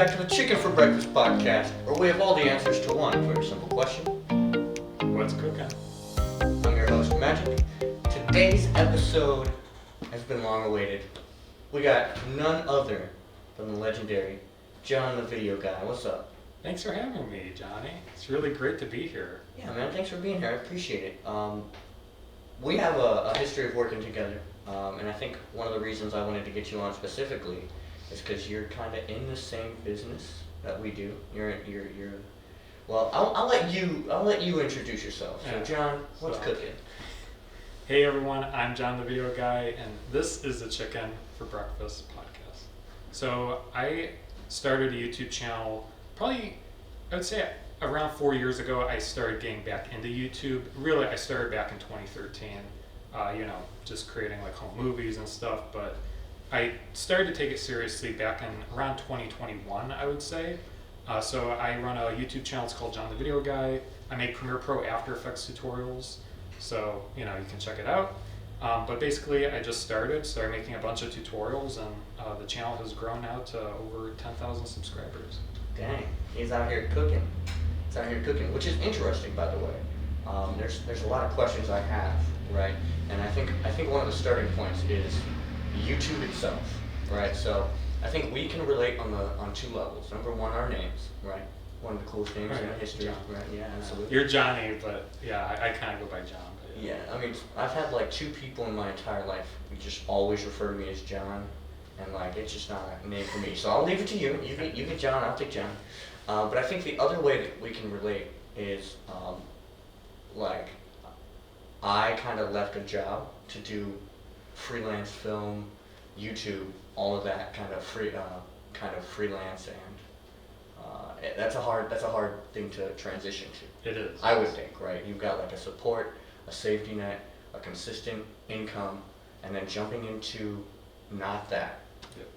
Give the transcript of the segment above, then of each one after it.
back to the Chicken for Breakfast podcast, where we have all the answers to one very simple question. What's cooking? I'm your host, Magic. Today's episode has been long awaited. We got none other than the legendary Johnthevideoguy. What's up? Thanks for having me, Johnny. It's really great to be here. Yeah, man, thanks for being here. I appreciate it. We have a history of working together, and I think one of the reasons I wanted to get you on specifically is because you're kind of in the same business that we do. You're. Well, I'll let you introduce yourself. So, John, what's cooking? Hey everyone, I'm John the Video Guy, and this is the Chicken for Breakfast podcast. So I started a YouTube channel probably, I would say around 4 years ago. I started getting back into YouTube. Really, I started back in 2013, just creating like home movies and stuff, but I started to take it seriously back in around 2021, I would say. So I run a YouTube channel. It's called John the Video Guy. I make Premiere Pro After Effects tutorials, so you can check it out. But basically, I just started making a bunch of tutorials, and the channel has grown now to over 10,000 subscribers. Dang, he's out here cooking. He's out here cooking, which is interesting, by the way. There's a lot of questions I have, right? And I think one of the starting points is YouTube itself, right? So I think we can relate on two levels. Number one, our names, right? One of the coolest names in history, John. right? Yeah, absolutely. You're Johnny, but yeah, I kind of go by John. But yeah, I mean, I've had like two people in my entire life who just always refer to me as John, and like it's just not a name for me. So I'll leave it to you. You get John, I'll take John. But I think the other way that we can relate is like I kind of left a job to do freelance film, YouTube, all of that kind of freelance, and that's a hard thing to transition to. it is. I would think, right? You've got like a support, a safety net, a consistent income, and then jumping into not that. Yep.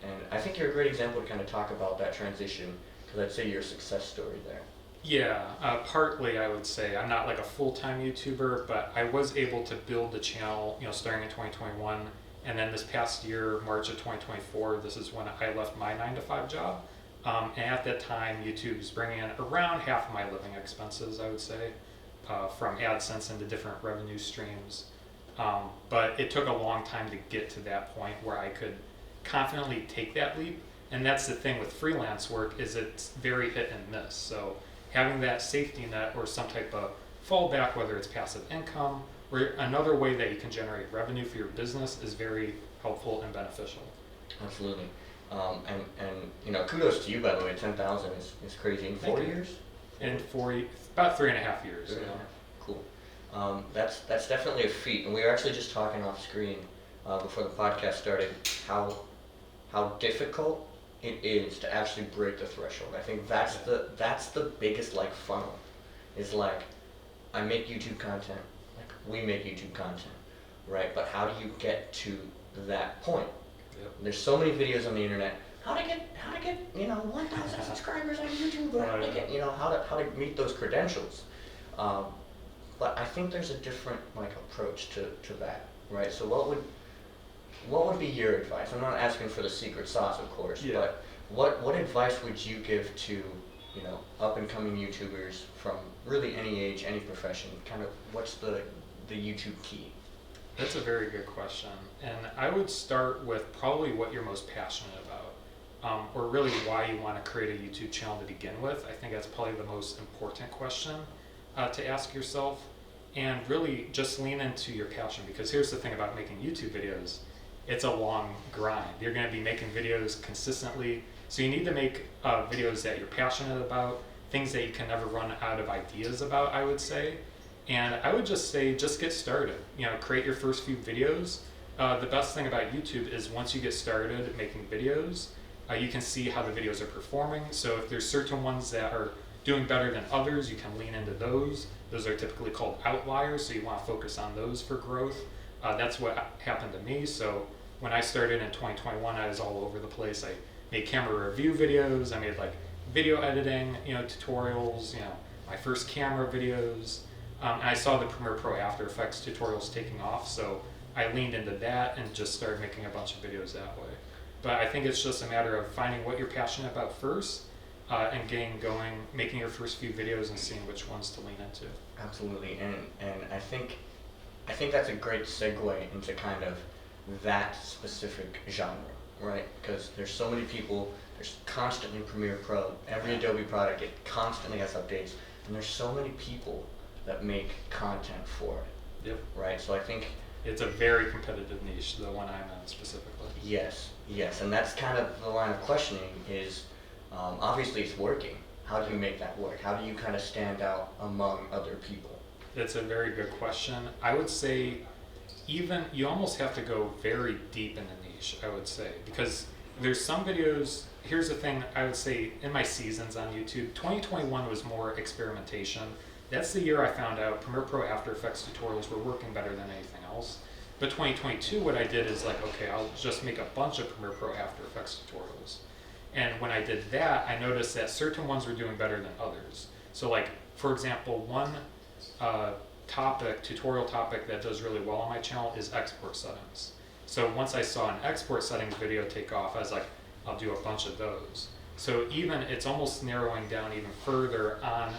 And I think you're a great example to kind of talk about that transition, because I'd say you're a success story there. Yeah, partly I would say I'm not like a full-time YouTuber, but I was able to build the channel, starting in 2021, and then this past year, March of 2024, this is when I left my 9-to-5 job. And at that time, YouTube's bringing in around half of my living expenses, I would say, from AdSense into different revenue streams. But it took a long time to get to that point where I could confidently take that leap. And that's the thing with freelance work, is it's very hit and miss. So having that safety net or some type of fallback, whether it's passive income or another way that you can generate revenue for your business, is very helpful and beneficial. Absolutely. And kudos to you, by the way. 10,000 is crazy. In 4 years? In about 3.5 years. Cool. That's definitely a feat. And we were actually just talking off screen before the podcast started how difficult it is to actually break the threshold. I think that's the biggest like funnel. Is like I make YouTube content, like we make YouTube content, right? But how do you get to that point? Yep. There's so many videos on the internet. How to get 1,000 subscribers on YouTube, or how to get how to meet those credentials. But I think there's a different like approach to that, right? So what would be your advice? I'm not asking for the secret sauce, of course, but what advice would you give to up and coming YouTubers from really any age, any profession? Kind of what's the YouTube key? That's a very good question, and I would start with probably what you're most passionate about, or really why you want to create a YouTube channel to begin with. I think that's probably the most important question to ask yourself, and really just lean into your passion, because here's the thing about making YouTube videos. It's a long grind. You're going to be making videos consistently, so you need to make videos that you're passionate about, things that you can never run out of ideas about, I would say. And I would just say, just get started. Create your first few videos. The best thing about YouTube is once you get started making videos, you can see how the videos are performing. So if there's certain ones that are doing better than others, you can lean into those. Those are typically called outliers, so you want to focus on those for growth. That's what happened to me. So when I started in 2021, I was all over the place. I made camera review videos. I made like video editing, tutorials, my first camera videos. And I saw the Premiere Pro After Effects tutorials taking off, so I leaned into that and just started making a bunch of videos that way. But I think it's just a matter of finding what you're passionate about first, and getting going, making your first few videos and seeing which ones to lean into. Absolutely, and I think that's a great segue into kind of that specific genre, right? Because there's so many people, there's constantly Premiere Pro, every Adobe product, it constantly has updates, and there's so many people that make content for it. Yep. Right, so I think it's a very competitive niche, the one I'm in specifically. yes, and that's kind of the line of questioning is, obviously it's working. How do you make that work? How do you kind of stand out among other people? It's a very good question. I would say even you almost have to go very deep in the niche, I would say, because there's some videos. Here's the thing, I would say in my seasons on YouTube, 2021 was more experimentation. That's the year I found out Premiere Pro After Effects tutorials were working better than anything else. But 2022, what I did is like, okay, I'll just make a bunch of Premiere Pro After Effects tutorials. And when I did that, I noticed that certain ones were doing better than others. So like, for example, one tutorial topic that does really well on my channel is export settings. So once I saw an export settings video take off, I was like, I'll do a bunch of those. So even it's almost narrowing down even further on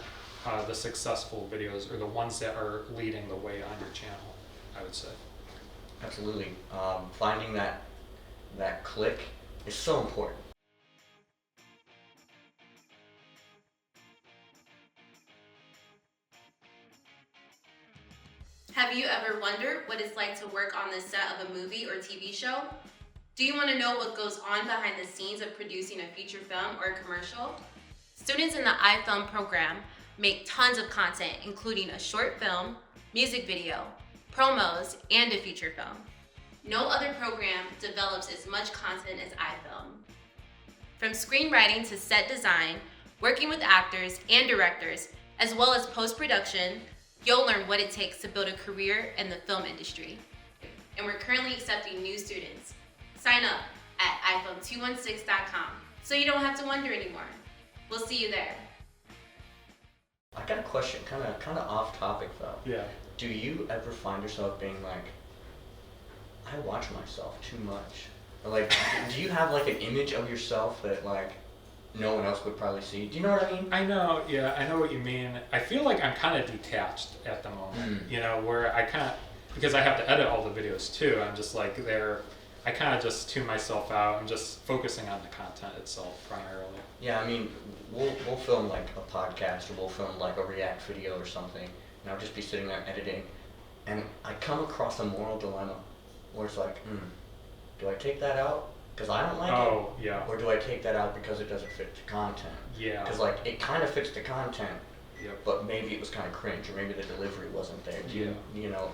the successful videos or the ones that are leading the way on your channel, I would say. Absolutely. Finding that click is so important. Have you ever wondered what it's like to work on the set of a movie or TV show? Do you want to know what goes on behind the scenes of producing a feature film or a commercial? Students in the iFilm program make tons of content, including a short film, music video, promos, and a feature film. No other program develops as much content as iFilm. From screenwriting to set design, working with actors and directors, as well as post-production, you'll learn what it takes to build a career in the film industry. And we're currently accepting new students. Sign up at iFilm216.com so you don't have to wonder anymore. We'll see you there. I got a question, kind of off topic though. Yeah. Do you ever find yourself being like, I watch myself too much? Or like, do you have like an image of yourself that like no one else would probably see? Do you know what I mean? I know, yeah, I know what you mean. I feel like I'm kind of detached at the moment, you know, where I kind of, because I have to edit all the videos too, I'm just like there, I kind of just tune myself out. I'm just focusing on the content itself primarily. Yeah, I mean, we'll film like a podcast or we'll film like a react video or something, and I'll just be sitting there editing, and I come across a moral dilemma where it's like, do I take that out because I don't like it? Yeah. Or do I take that out because it doesn't fit the content? Yeah. Because like it kind of fits the content, Yep. but maybe it was kind of cringe, or maybe the delivery wasn't there. You know,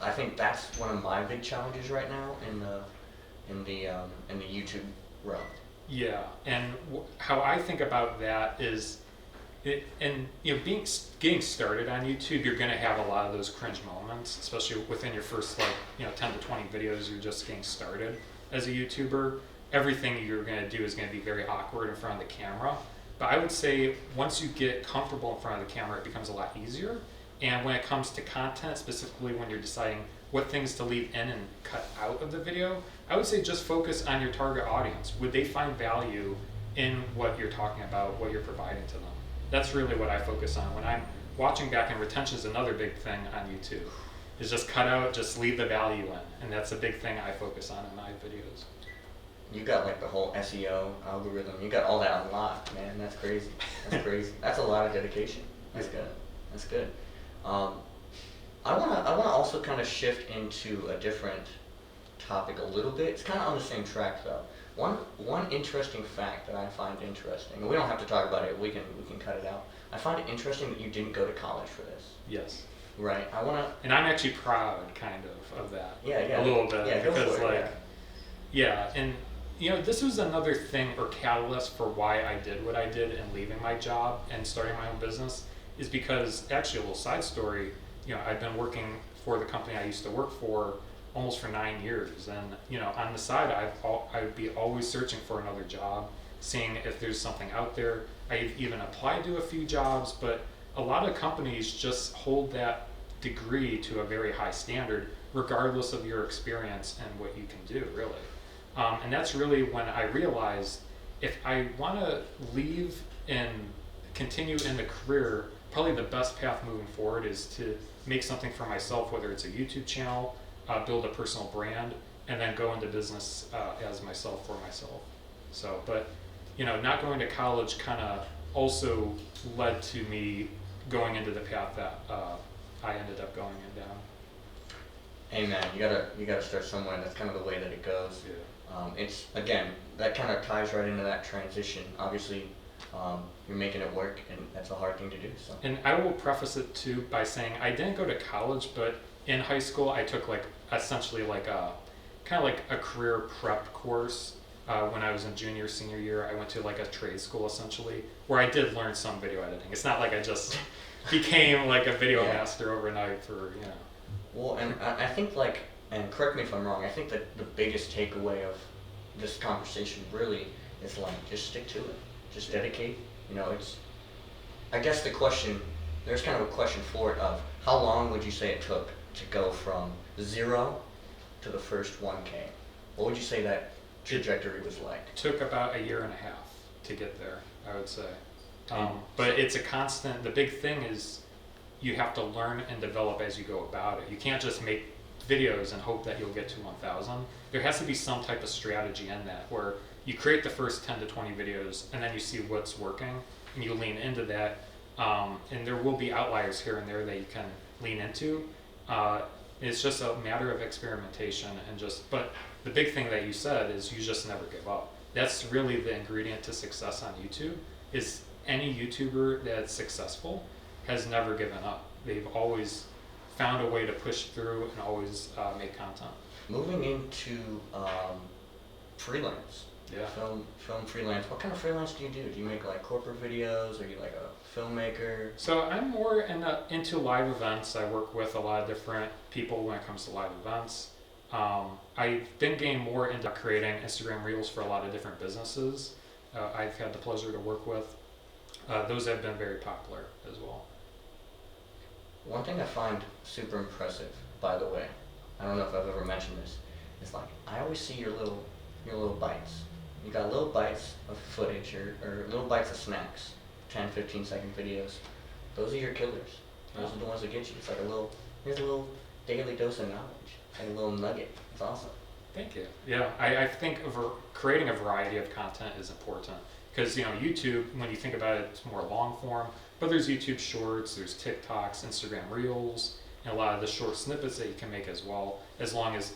I think that's one of my big challenges right now in the YouTube realm. Yeah, and how I think about that is, and you know, getting started on YouTube, you're going to have a lot of those cringe moments, especially within your first 10 to 20 videos. You're just getting started as a YouTuber. Everything you're going to do is going to be very awkward in front of the camera. But I would say once you get comfortable in front of the camera, it becomes a lot easier. And when it comes to content, specifically when you're deciding what things to leave in and cut out of the video, I would say just focus on your target audience. Would they find value in what you're talking about, what you're providing to them? That's really what I focus on. When I'm watching back, and retention is another big thing on YouTube, is just cut out, just leave the value in. And that's a big thing I focus on in my videos. You got like the whole SEO algorithm. You got all that unlocked, man. That's crazy. That's crazy. That's a lot of dedication. That's good. That's good. I wanna also kind of shift into a different topic a little bit. It's kind of on the same track though. One interesting fact that I find interesting, and we don't have to talk about it. We can cut it out. I find it interesting that you didn't go to college for this. Yes. Right. And I'm actually proud, kind of that. Yeah. A little bit. Yeah. Go Because for it, yeah, and you know, this was another thing or catalyst for why I did what I did and leaving my job and starting my own business, is because, actually a little side story, you know, I've been working for the company I used to work for almost for 9 years, and you know, on the side I would be always searching for another job, seeing if there's something out there. I even applied to a few jobs, but a lot of companies just hold that degree to a very high standard regardless of your experience and what you can do, really. And that's really when I realized if I want to leave and continue in the career, probably the best path moving forward is to make something for myself, whether it's a YouTube channel, build a personal brand, and then go into business as myself for myself. So, but not going to college kind of also led to me going into the path that I ended up going in down. Amen. You gotta start somewhere. That's kind of the way that it goes. Yeah. It's again that kind of ties right into that transition. Obviously, you're making it work, and that's a hard thing to do. So. And I will preface it too by saying I didn't go to college, but in high school I took essentially a kind of like a career prep course. When I was in junior, senior year, I went to a trade school essentially, where I did learn some video editing. It's not like I just became a video master overnight for. Well, and I think and correct me if I'm wrong, I think that the biggest takeaway of this conversation really is just stick to it. Just dedicate. I guess there's kind of a question for it of how long would you say it took to go from 0 to the first 1K? What would you say that trajectory was like? It took about a year and a half to get there, I would say. But it's a constant, the big thing is you have to learn and develop as you go about it. You can't just make videos and hope that you'll get to 1,000. There has to be some type of strategy in that where you create the first 10 to 20 videos and then you see what's working and you lean into that. And there will be outliers here and there that you can lean into. It's just a matter of experimentation but the big thing that you said is you just never give up. That's really the ingredient to success on YouTube is any YouTuber that's successful has never given up. They've always found a way to push through and always make content. Moving into freelance. Yeah. Film freelance. What kind of freelance do you do? Do you make corporate videos? Are you a filmmaker? So I'm more into live events. I work with a lot of different people when it comes to live events. I've been getting more into creating Instagram Reels for a lot of different businesses. I've had the pleasure to work with. Those have been very popular as well. One thing I find super impressive, by the way, I don't know if I've ever mentioned this, is I always see your little bites. You got little bites of footage or little bites of snacks, 10, 15-second videos. Those are your killers. Those are the ones that get you. It's here's a little daily dose of knowledge, a little nugget. It's awesome. Thank you. Yeah, I think creating a variety of content is important because YouTube, when you think about it, it's more long form. But there's YouTube Shorts, there's TikToks, Instagram Reels, and a lot of the short snippets that you can make as well as well as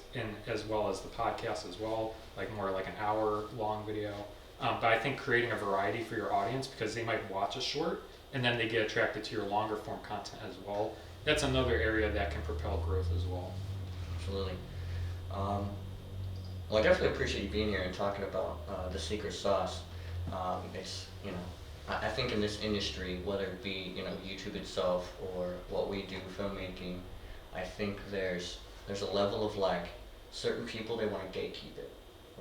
the podcast as well, more like an hour-long video. But I think creating a variety for your audience because they might watch a short and then they get attracted to your longer form content as well. That's another area that can propel growth as well. Absolutely. Well, I definitely appreciate you being here and talking about the secret sauce. It's I think in this industry, whether it be YouTube itself or what we do, filmmaking, I think there's a level of certain people, they want to gatekeep it,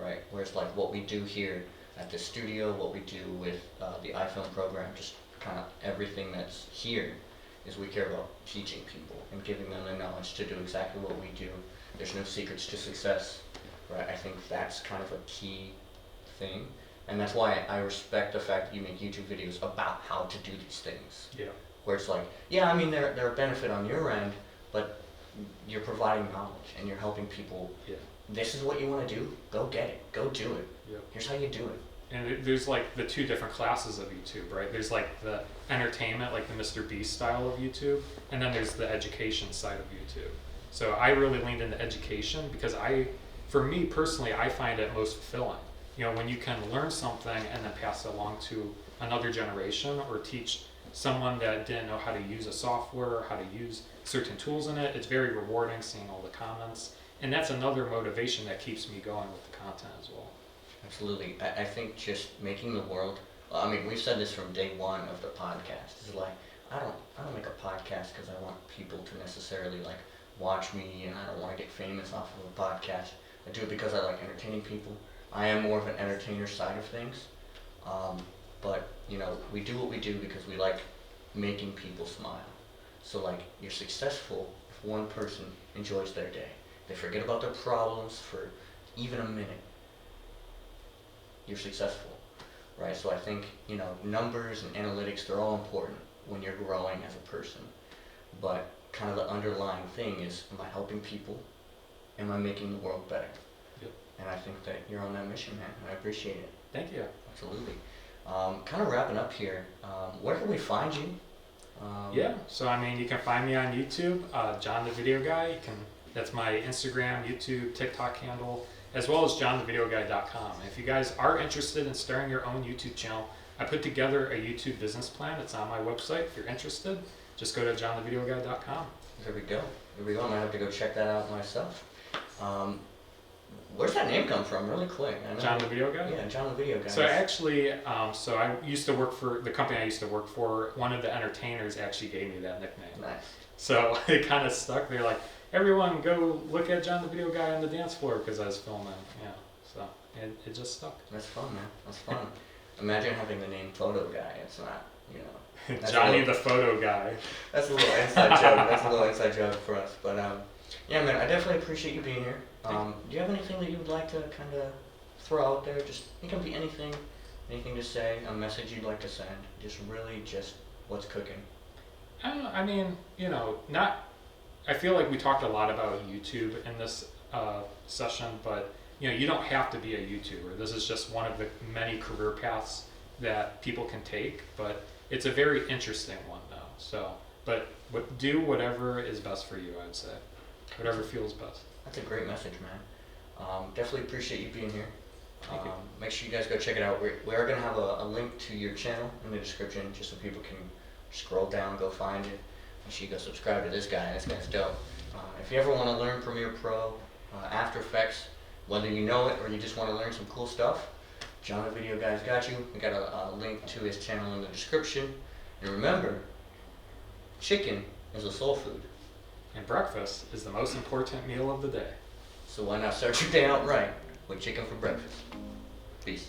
right? Whereas what we do here at the studio, what we do with the iFilm program, just kind of everything that's here, is we care about teaching people and giving them the knowledge to do exactly what we do. There's no secrets to success, right? I think that's kind of a key thing. And that's why I respect the fact that you make YouTube videos about how to do these things. Yeah. Where it's they're a benefit on your end, but you're providing knowledge and you're helping people. Yeah. This is what you want to do. Go get it. Go do it. Yeah. Here's how you do it. And there's the two different classes of YouTube, right? There's the entertainment, the Mr. Beast style of YouTube, and then there's the education side of YouTube. So I really leaned into education because for me personally, I find it most fulfilling. When you can learn something and then pass it along to another generation or teach someone that didn't know how to use a software or how to use certain tools in it, it's very rewarding seeing all the comments. And that's another motivation that keeps me going with the content as well. Absolutely. I think just making the world, we've said this from day one of the podcast. It's I don't make a podcast because I want people to necessarily watch me and I don't want to get famous off of a podcast. I do it because I like entertaining people. I am more of an entertainer side of things, but we do what we do because we like making people smile. So you're successful if one person enjoys their day. They forget about their problems for even a minute, you're successful, right? So I think, you know, numbers and analytics, they're all important when you're growing as a person. But kind of the underlying thing is, am I helping people? Am I making the world better? Yep. And I think that you're on that mission, man, and I appreciate it. Thank you. Absolutely. Kind of wrapping up here, where can we find you? Yeah, so I mean, you can find me on YouTube, Johnthevideoguy. That's my Instagram, YouTube, TikTok handle, as well as johnthevideoguy.com. If you guys are interested in starting your own YouTube channel, I put together a YouTube business plan. It's on my website. If you're interested, just go to johnthevideoguy.com. There we go. There we go. I might have to go check that out myself. Where's that name come from, really quick? I know. John the Video Guy? Yeah, John the Video Guy. So actually, so I used to work for, the company I used to work for, one of the entertainers actually gave me that nickname. Nice. So it kind of stuck. They're like, everyone go look at John the Video Guy on the dance floor because I was filming. Yeah, so it just stuck. That's fun, man. That's fun. Imagine having the name Photo Guy. It's not, you know. Johnny the Photo Guy. That's a little inside joke. That's a little inside joke for us. But yeah, man, I definitely appreciate you being here. Do you have anything that you would like to kind of throw out there? Just, it can be anything to say, a message you'd like to send. Just really just what's cooking. I don't know. I mean, you know, I feel like we talked a lot about YouTube in this session, but you know, you don't have to be a YouTuber. This is just one of the many career paths that people can take, but it's a very interesting one though. So, but do whatever is best for you, I would say. Whatever feels best. That's a great message, man. Definitely appreciate you being here. Thank you. Make sure you guys go check it out. We are going to have a link to your channel in the description just so people can scroll down, go find it. Make sure you go subscribe to this guy. This guy's dope. If you ever want to learn Premiere Pro, After Effects, whether you know it or you just want to learn some cool stuff, John the Video Guy's got you. We got a link to his channel in the description. And remember, chicken is a soul food. And breakfast is the most important meal of the day. So why not start your day out right with chicken for breakfast? Peace.